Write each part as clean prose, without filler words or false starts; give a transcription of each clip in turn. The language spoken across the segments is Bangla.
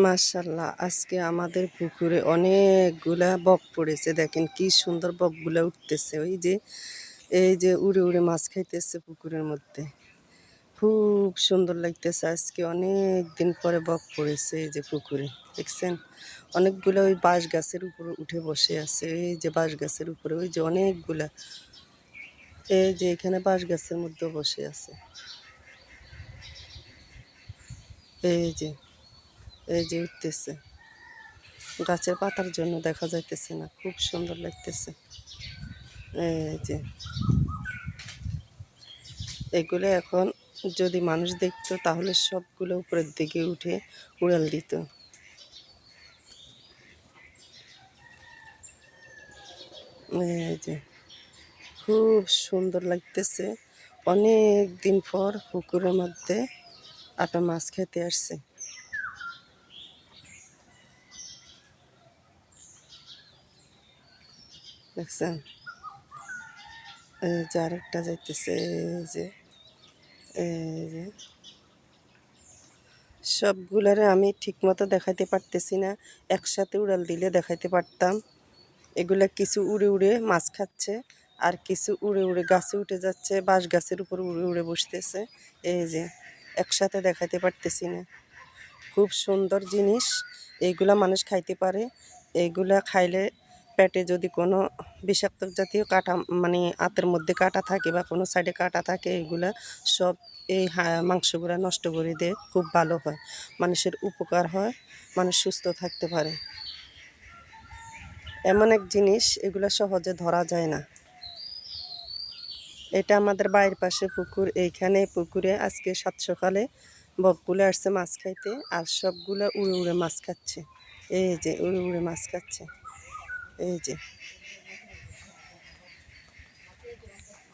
মাশাল্লাহ, আজকে আমাদের পুকুরে অনেকগুলা বক পড়েছে। দেখেন কি সুন্দর বকগুলা উঠতেছে। এই যে উড়ে উড়ে মাছ খাইতেছে পুকুরের মধ্যে। খুব সুন্দর লাগতেছে। আজকে অনেক দিন পরে বক পড়েছে এই যে পুকুরে, দেখছেন? অনেকগুলো ওই বাঁশ গাছের উপরে উঠে বসে আছে। এই যে বাঁশ গাছের উপরে ওই যে অনেকগুলা, এই যে এখানে বাঁশ গাছের মধ্যে বসে আছে। এই যে এই যে উঠতেছে, গাছের পাতার জন্য দেখা যাইতেছে না, খুব সুন্দর লাগতেছে। এই যে এগুলো এখন যদি মানুষ দেখতো তাহলে সবগুলো উপরের দিকে উঠে উড়াল দিত। এই যে খুব সুন্দর লাগতেছে। অনেক দিন পর পুকুরের মধ্যে একটা মাছ খেতে আসছে, দেখছেন? এই যে আরেকটা যাইতেছে। এই যে সবগুলারে আমি ঠিক মতো দেখাইতে পারতেছি না, একসাথে উড়াল দিলে দেখাইতে পারতাম। এগুলা কিছু উড়ে উড়ে মাছ খাচ্ছে, আর কিছু উড়ে উড়ে গাছে উঠে যাচ্ছে, বাঁশ গাছের উপর উড়ে উড়ে বসতেছে। এই যে একসাথে দেখাইতে পারতেছি না। খুব সুন্দর জিনিস, এইগুলা মানুষ খাইতে পারে। এইগুলা খাইলে পেটে যদি কোনো বিষাক্ত জাতীয় কাটা, মানে আতের মধ্যে কাটা থাকে বা কোনো সাইডে কাটা থাকে, এগুলা সব এই মাংসগুলা নষ্ট করে দেয়। খুব ভালো হয়, মানুষের উপকার হয়, মানুষ সুস্থ থাকতে পারে। এমন এক জিনিস, এগুলো সহজে ধরা যায় না। এটা আমাদের বাড়ির পাশে পুকুর। এইখানে পুকুরে আজকে সাত সকালে বকগুলো আসছে মাছ খাইতে, আর সবগুলো উড়ে উড়ে মাছ খাচ্ছে। এই যে উড়ে উড়ে মাছ খাচ্ছে। এই যে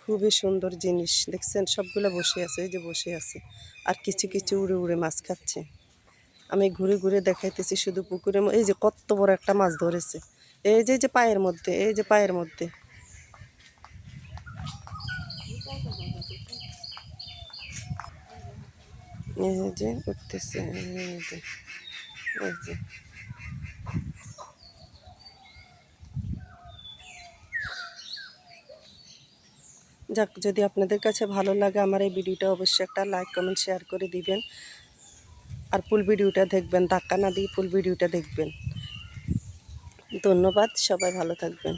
খুবই সুন্দর জিনিস, দেখছেন? সবগুলো বসে আছে, এই যে বসে আছে, আর কিছু কিছু উড়ে উড়ে মাছ খাচ্ছে। আমি ঘুরে ঘুরে দেখাইতেছি শুধু পুকুরে। এই যে কত বড় একটা মাছ ধরেছে, এই যে পায়ের মধ্যে, এই যে পায়ের মধ্যে। এই যে উঠতেছে, এই যে যাক, যদি আপনাদের কাছে ভালো লাগে আমার এই ভিডিওটা, অবশ্যই একটা লাইক কমেন্ট শেয়ার করে দিবেন। আর ফুল ভিডিওটা দেখবেন, ধাক্কা না দিয়ে ফুল ভিডিওটা দেখবেন। ধন্যবাদ, সবাই ভালো থাকবেন।